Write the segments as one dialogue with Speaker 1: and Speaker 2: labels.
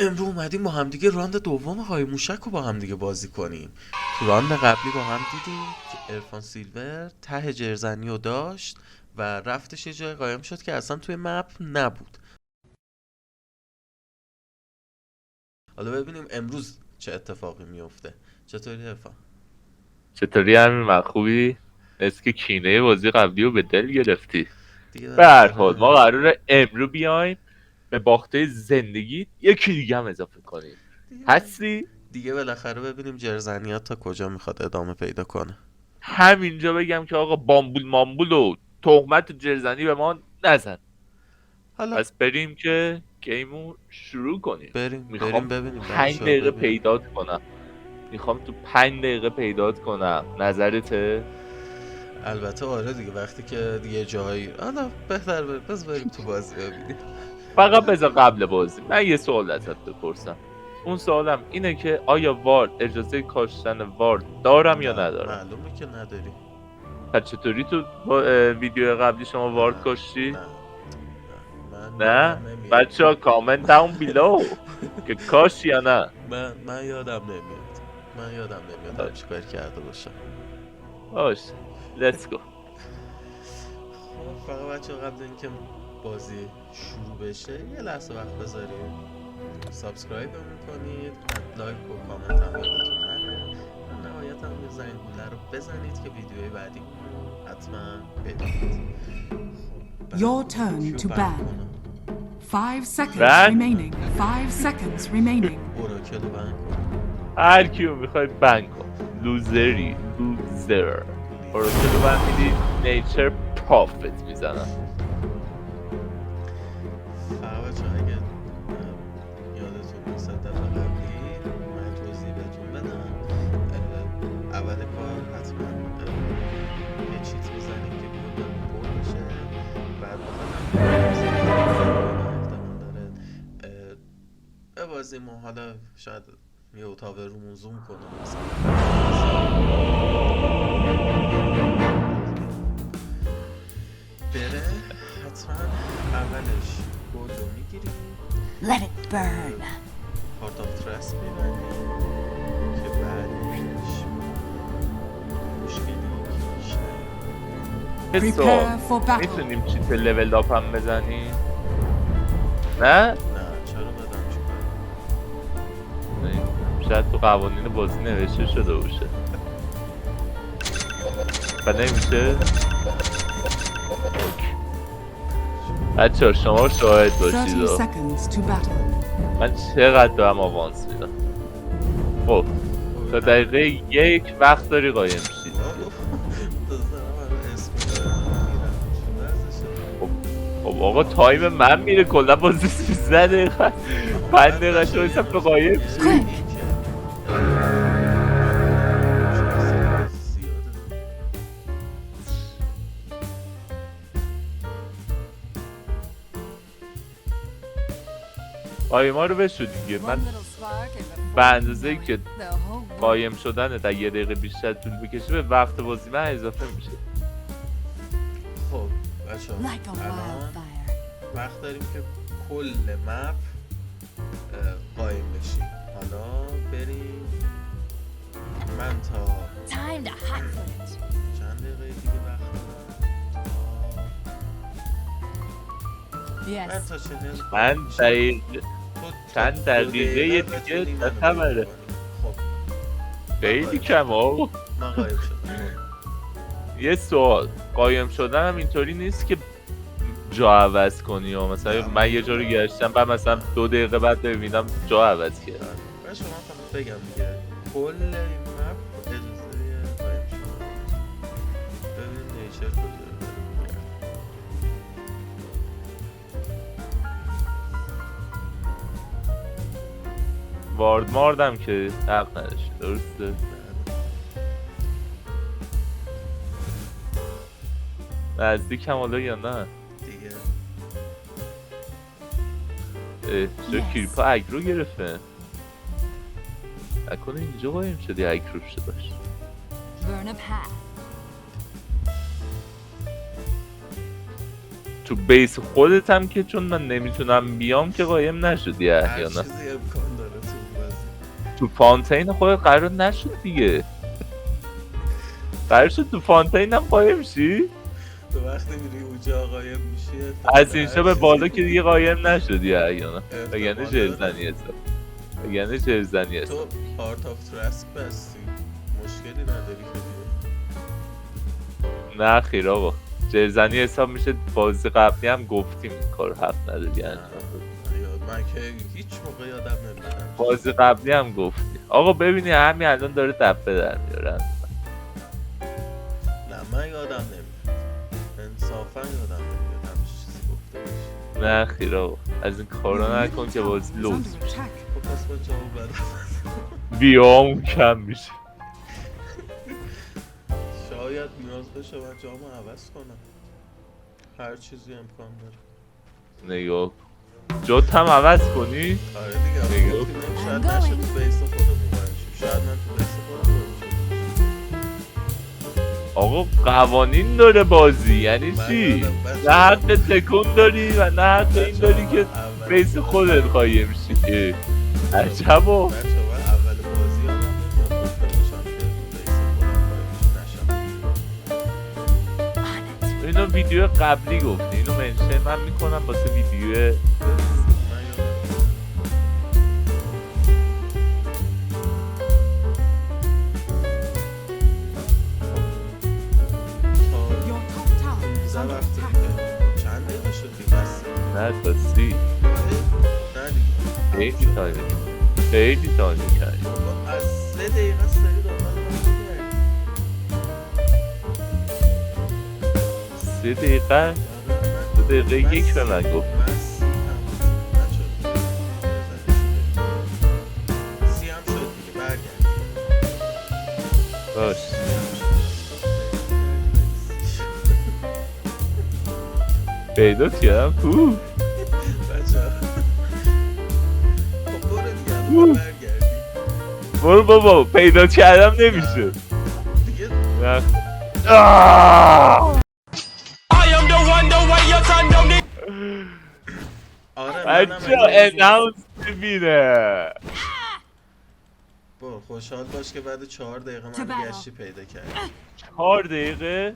Speaker 1: امروز اومدیم با همدیگه راند دوم های موشک رو با همدیگه بازی کنیم. تو راند قبلی با هم دیدیم که ارفان سیلور ته جرزنی رو داشت و رفتش یه جای قایم شد که اصلا توی مپ نبود. حالا ببینیم امروز چه اتفاقی میفته. چطوری ارفان؟
Speaker 2: چطوری همین من خوبی؟ مثل که کینه بازی قبلی رو به دل گرفتی.
Speaker 1: دیگه
Speaker 2: به هر حال
Speaker 1: بالاخره
Speaker 2: ما قراره امرو بیایم به باخته زندگی یکی دیگه هم اضافه کنیم. هستی؟
Speaker 1: دیگه بالاخره ببینیم جرزنیات تا کجا میخواد ادامه پیدا کنه.
Speaker 2: همینجا بگم که آقا بامبول مامبول و تهمت جرزنی به ما نزن.
Speaker 1: حالا
Speaker 2: پس بریم که گیمو شروع کنیم.
Speaker 1: بریم
Speaker 2: میخوام
Speaker 1: ببینیم
Speaker 2: 5
Speaker 1: بچه ها،
Speaker 2: دقیقه
Speaker 1: ببینیم.
Speaker 2: پیدات کنم. میخوام تو 5 دقیقه پیدات کنم. نظرته؟
Speaker 1: البته آره دیگه، وقتی که یه جایی حالا بهتر بس بریم تو بازی ببینیم.
Speaker 2: فقط بذار قبل بازی من یه سوال ازت بپرسم. اون سوالم اینه که آیا وارد اجازه کاشتن وارد دارم یا
Speaker 1: نه
Speaker 2: ندارم؟
Speaker 1: معلومه که نداری.
Speaker 2: پس چطوری تو ویدیو قبلی شما وارد کاشتی؟
Speaker 1: نه من
Speaker 2: نه؟
Speaker 1: یادم نمیاد.
Speaker 2: بچه ها کامنت داون بیلو که کاش یا نه.
Speaker 1: من یادم نمیاد. من یادم نمیاد هم چی کاری کرده باشم.
Speaker 2: باشه لیتس گو.
Speaker 1: خب فقط بچه قبل اینکه بازی شروع بشه یه لحظه وقت بذارید سابسکرایب کنید، لایک و کامنت هم یادتون نره و نهایت هم یه زنگوله رو بزنید که ویدیوی بعدی حتما ببینید.
Speaker 3: Your turn to ban. 5 seconds
Speaker 2: Ban?
Speaker 3: remaining. 5 seconds remaining.
Speaker 1: اوراکل رو بند کن.
Speaker 2: هر کیو میخوای بند کن. لوزری لوزر. اوراکل رو بند میدی نیچر پرافیت میزنم.
Speaker 1: فقط بچه اگه یادتون نیست دفعه قبلی من توضیح بهتون بدم. اول کار حتما یه چیت میزنیم که گلدمون پر میشه. بعد احتمال داره ببازیم و حالا شاید یه اتاق رومون زوم کنه مثلا. بره حتما اولش گل رو میگیریم.
Speaker 4: Let it burn.
Speaker 1: کارت آف ترست میبندیم که بعدش مشکلی پیش نیاد.
Speaker 2: یه
Speaker 3: Prepare for battle.
Speaker 2: میتونیم چیت لول اپ هم بزنیم؟ نه؟
Speaker 1: نه چرا بدم چیکار؟
Speaker 2: شاید تو قوانین بازی نوشته شده باشه و نمیشه؟ بچه ها شما شاهد
Speaker 3: 30
Speaker 2: باشید
Speaker 3: seconds to battle.
Speaker 2: من چقدر دارم آوانس میدم. خب تا دقیقه 1 وقت داری قایم شید. خب آقا تایم من میره کلا بازی 13 دقیقه 5 دقیقه شو حساب به قایم شید. قایما رو بشو دیگه. من به اندازه ای که قایم شدن در 1 دقیقه بیشتر طول بکشه به وقت بازی من اضافه میشه.
Speaker 1: خب بچه الان وقت داریم که کل مپ قایم بشیم. حالا بریم. من تا
Speaker 4: Time to hot foot it.
Speaker 1: چند دقیقه دیگه وقت دارم؟ من
Speaker 4: Yes.
Speaker 1: تا 40
Speaker 2: من دقیقه
Speaker 1: تو
Speaker 2: چند
Speaker 1: تا
Speaker 2: دقیقه
Speaker 1: بتونی
Speaker 2: دیگه
Speaker 1: منو
Speaker 2: خبره.
Speaker 1: قایم کنی. خب
Speaker 2: خیلی کم آقا.
Speaker 1: من قایم شدم.
Speaker 2: یه سوال قایم شدن هم اینطوری نیست که جا عوض کنی و مثلا من یه جا رو گشتم بعد مثلا 2 دقیقه بعد ببینم جا عوض کردم.
Speaker 1: من شما فقط بگم دیگه کل این مپ اجازه قایم شدن. ببین نیچر کجا
Speaker 2: وارد ماردم که حق نداشت. درسته؟ نزدیک هم حالا یا نه؟
Speaker 1: دیگه
Speaker 2: چرا کریپا اگرو گرفته؟ نکنه اینجا قایم شدی اگرو شده باش.
Speaker 4: Burn a path.
Speaker 2: تو بیس خودت هم که چون من نمیتونم بیام که قایم نشدی
Speaker 1: هر
Speaker 2: احیانا.
Speaker 1: چیزی امکان داره تو این بازی.
Speaker 2: تو فانتین خودت قرار نشد دیگه. قرار شد تو فانتین هم قایم شی؟
Speaker 1: تو وقتی میری اونجا قایم میشی
Speaker 2: از اینجا به بالا که دیگه قایم نشدی احیانا. وگرنه
Speaker 1: احتمال
Speaker 2: جرزنی حساب. وگرنه جرزنی حساب.
Speaker 1: تو هارت آف ترسک بستی مشکلی نداری که دیگه.
Speaker 2: نه خیر آقا. جرزنی حساب میشه. بازی قبلی هم گفتیم این کار حق نداری یعنی.
Speaker 1: من که هیچ موقع یادم نمیدونم.
Speaker 2: بازی قبلی هم گفتی. آقا ببینی همین الان داره دبه در میارن.
Speaker 1: نه من یادم نمیاد. انصافا یادم نمیاد همچین چیزی گفته باشی.
Speaker 2: نه خیر آقا. از این کارا نکن که بازی
Speaker 3: Is
Speaker 2: لوز
Speaker 3: under
Speaker 2: میشه.
Speaker 3: attack.
Speaker 1: خب پس با جواب بدم.
Speaker 2: بیامون کم میشه.
Speaker 1: شاید نیاز بشه من جامو عوض کنم. هر چیزی امکان داره.
Speaker 2: نگاه کن. جات هم عوض کنی؟
Speaker 1: آره دیگه
Speaker 2: نگاه.
Speaker 1: گفتیم شاید نشه تو بیس خودمون برشیم. شاید من تو بیس خودم برشیم.
Speaker 2: آقا قوانین داره بازی یعنی
Speaker 1: من
Speaker 2: چی؟
Speaker 1: یادم بچه
Speaker 2: نه حق تکون داری و نه حق این داری که
Speaker 1: اول
Speaker 2: بیس خودت قایم شی. عجبا.
Speaker 1: بچه من اول بازی یادم نمیاد گفته باشم که تو بیس خودم باید نشم.
Speaker 4: On it.
Speaker 2: اینو ویدیو قبلی گفتی. اینو منشن من میکنم واسه ویدیو.
Speaker 1: من یادم
Speaker 3: Your top tower is
Speaker 1: تا
Speaker 3: under
Speaker 1: وقتی
Speaker 3: attack.
Speaker 1: چند دقیقه شدی بس
Speaker 2: نه تا سی.
Speaker 1: نه دیگه
Speaker 2: خیلی تایمی خیلی تایمی کردی.
Speaker 1: بابا از 3 دقیقه سری دنبال من می‌گردی.
Speaker 2: 3 دقیقه؟
Speaker 1: آره،
Speaker 2: 2 دقیقه یک به من گفت.
Speaker 1: من 30 هم نشد. سی هم شد دیگه برگرد.
Speaker 2: باش. پیدا کردم کو.
Speaker 1: بچه‌ها. خب برو دیگه الان برگردی.
Speaker 2: برو بابا پیدا کردم نمیشه.
Speaker 1: دیگه
Speaker 2: نه.
Speaker 1: آره منم
Speaker 2: بچه
Speaker 1: اگه
Speaker 2: اناونس ببینه.
Speaker 1: برو خوشحال باش که بعد 4 دقیقه
Speaker 3: چه
Speaker 1: من
Speaker 3: بلا؟
Speaker 1: گشتی پیدا کردی.
Speaker 2: 4 دقیقه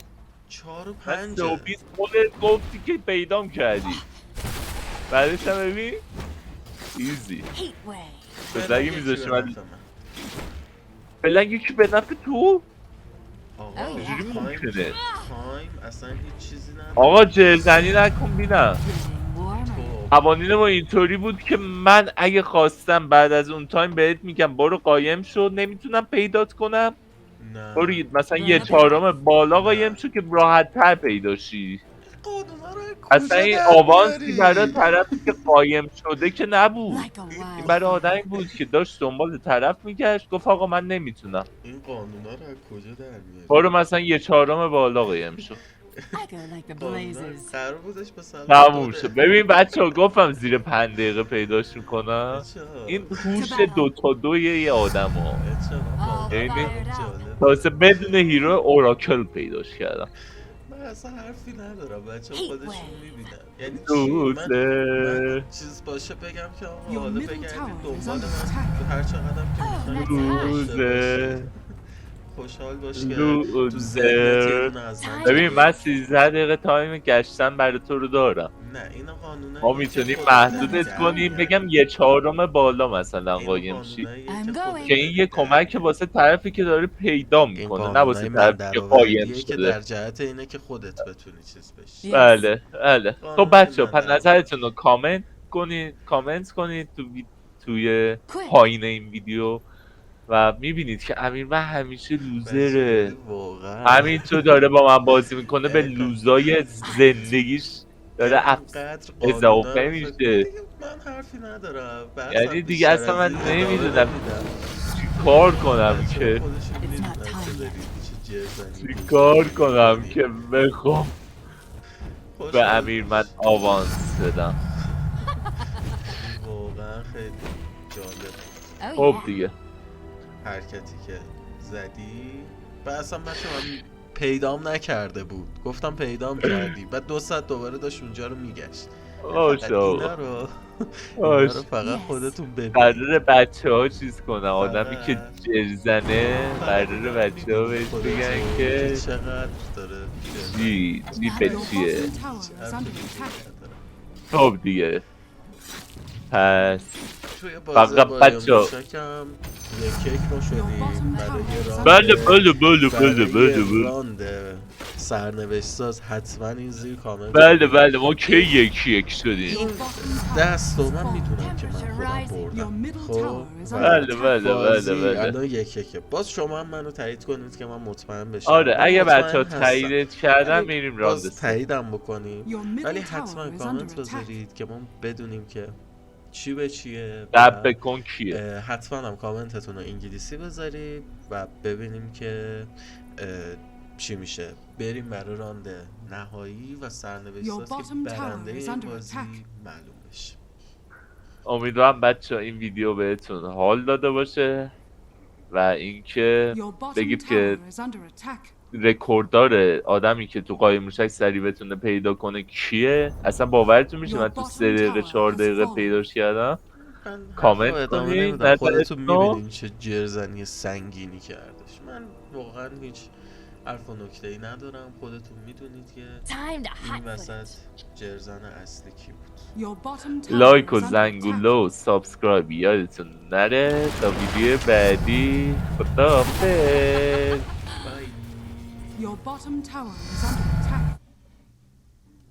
Speaker 1: 4 و
Speaker 2: من
Speaker 1: 5
Speaker 2: 20 خودت گفتی که پیدام کردی. بعدش هم ببین ایزی.
Speaker 4: Heat wave.
Speaker 2: بزرگی میذاشتی من فعلا یکی به نفع تو.
Speaker 1: آقا
Speaker 2: چجوری ممکنه؟
Speaker 1: تایم اصلا هیچ چیزی نداره.
Speaker 2: آقا جلزنی نکن بینم.
Speaker 4: Getting warmer.
Speaker 1: تو
Speaker 2: قوانین ما اینطوری بود که من اگه خواستم بعد از اون تایم بهت میگم برو قایم شو نمیتونم پیدات کنم.
Speaker 1: نه
Speaker 2: برو مثلا 1/4 بالا قایم شو که راحت تر پیدا شی.
Speaker 1: قانونا رو
Speaker 2: اصلا این آوانسی برای طرفی که قایم شده که نبود.
Speaker 4: Like a
Speaker 2: این
Speaker 4: wild
Speaker 2: برای آدمی بود که داشت دنبال طرف میگشت گفت آقا من نمیتونم.
Speaker 1: این قانونا رو از کجا در میاری؟
Speaker 2: برو مثلا 1/4 بالا قایم شو.
Speaker 4: I go like the
Speaker 1: قانونا
Speaker 4: blazes.
Speaker 1: قرار بودش مثلا
Speaker 2: تموم شد. ببین بچه گفتم زیر 5 دقیقه پیداش میکنم. این هوش 2 تا 2 یه آدم ها. یعنی تازه بدون هیرو اوراکل پیداش کردم.
Speaker 1: من اصلا حرفی ندارم بچه خودشون میبینن. یعنی چی؟
Speaker 2: دوسته
Speaker 1: من چیز باشه بگم که آقا
Speaker 3: Your
Speaker 1: حالا
Speaker 3: middle
Speaker 1: بگردید
Speaker 3: tower is
Speaker 1: دنبال
Speaker 3: under
Speaker 1: من
Speaker 3: attack.
Speaker 1: هر چقدرم که
Speaker 2: لوزه
Speaker 1: خوشحال باش که تو
Speaker 2: لوزر.
Speaker 1: ذهنت یه دونه از من
Speaker 2: ببین من 13 دقیقه تایم گشتن برای تو رو دارم.
Speaker 1: نه این قانونه
Speaker 2: ما میتونیم محدودت کنیم بگم 1/4 بالا مثلا قایم شی که این یه کمک واسه طرفی که داره پیدا میکنه نه واسه طرفی که قایم
Speaker 1: که
Speaker 2: شده.
Speaker 1: در جهت اینه که خودت بتونی چیز بشی.
Speaker 2: بله بله. خب
Speaker 1: قانون
Speaker 2: بچه ها
Speaker 1: من
Speaker 2: پس
Speaker 1: در
Speaker 2: نظرتون رو کامنت کنید توی پایین این ویدیو و میبینید که امیرمن همیشه لوزره.
Speaker 1: واقعا
Speaker 2: همینطور داره با من بازی میکنه به لوزای زندگیش داره
Speaker 1: اینقدر
Speaker 2: اضافه
Speaker 1: قانونا رو
Speaker 2: میشه.
Speaker 1: دیگه من حرفی ندارم.
Speaker 2: یعنی دیگه اصلا من نمیدونم چی کار کنم که چی کار کنم که بخوام به امیرمن آوانس بدم.
Speaker 1: واقعا خیلی جالب
Speaker 4: Oh
Speaker 2: خب
Speaker 4: yeah.
Speaker 2: دیگه
Speaker 1: حرکتی که زدی و اصلا من پیدام نکرده بود. گفتم پیدام کردی. بعد 2 ساعت دوباره داشت اونجا رو میگشت.
Speaker 2: باشه آقا.
Speaker 1: اینا رو
Speaker 2: باشه.
Speaker 1: فقط خودتون ببینید.
Speaker 2: قراره بچه ها چیز کنن، آدمی که
Speaker 1: فقط.
Speaker 2: جرزنه قراره بچه ها بهش بگن که
Speaker 1: چقدر داره
Speaker 2: چی به
Speaker 3: Your
Speaker 2: چیه.
Speaker 3: bottom tower is under attack.
Speaker 2: خب دیگه پس
Speaker 1: توی
Speaker 2: فقط
Speaker 1: بازی
Speaker 2: بچه‌ها.
Speaker 1: موشکم یک کیک ما شدیم
Speaker 2: بله بله
Speaker 1: برای راند سرنوشت ساز. حتما این زیر کامنت
Speaker 2: بله ما کی یکی شدیم.
Speaker 1: این دست رو من میدونم که من خودم بردم. خب
Speaker 2: بله.
Speaker 1: الان یک باز شما هم منو تایید کنید که من مطمئن بشم.
Speaker 2: آره
Speaker 1: من
Speaker 2: اگه
Speaker 1: مطمئن
Speaker 2: بچه ها
Speaker 1: هستم.
Speaker 2: تاییدت کردن
Speaker 1: ولی
Speaker 2: میریم راند
Speaker 1: باز
Speaker 2: سه.
Speaker 1: تاییدم بکنیم.
Speaker 3: Your
Speaker 1: ولی
Speaker 3: middle
Speaker 1: حتما
Speaker 3: tower is
Speaker 1: کامنت
Speaker 3: under attack.
Speaker 1: بذارید که ما بدونیم که چی به چیه.
Speaker 2: رب بکن کیه.
Speaker 1: حتما هم کامنتتون رو انگلیسی بذارید و ببینیم که چی میشه. بریم برای راند نهایی و سرنوشت
Speaker 3: Your
Speaker 1: ساز که
Speaker 3: bottom
Speaker 1: برنده
Speaker 3: tower is
Speaker 1: این
Speaker 3: under
Speaker 1: بازی
Speaker 3: attack.
Speaker 1: معلوم بشه.
Speaker 2: امیدوارم بچه این ویدیو بهتون حال داده باشه و اینکه
Speaker 3: Your bottom
Speaker 2: بگید که
Speaker 3: tower is under attack.
Speaker 2: رکورددار آدمی که تو قایم موشک سریع بتونه پیدا کنه کیه. اصلا باورتون میشه من تو 3 دقیقه 4 دقیقه پیداش کردم.
Speaker 1: من
Speaker 2: کامنت
Speaker 1: حرفو ادامه
Speaker 2: کنید،
Speaker 1: نمیدم. خودتون
Speaker 2: نظرتون رو.
Speaker 1: میبینین چه جرزنی سنگینی کردش. من واقعا هیچ حرف و نکته ای ندارم. خودتون میدونید که
Speaker 4: Time to
Speaker 1: این
Speaker 4: hot
Speaker 1: وسط
Speaker 4: foot.
Speaker 1: جرزن اصلی کی بود.
Speaker 3: Your bottom tower
Speaker 2: لایک و
Speaker 3: is under
Speaker 2: زنگوله و سابسکرایب یادتون نره تا ویدیو بعدی. خداحافظ.
Speaker 1: بای.
Speaker 3: attack. Your bottom tower is under attack.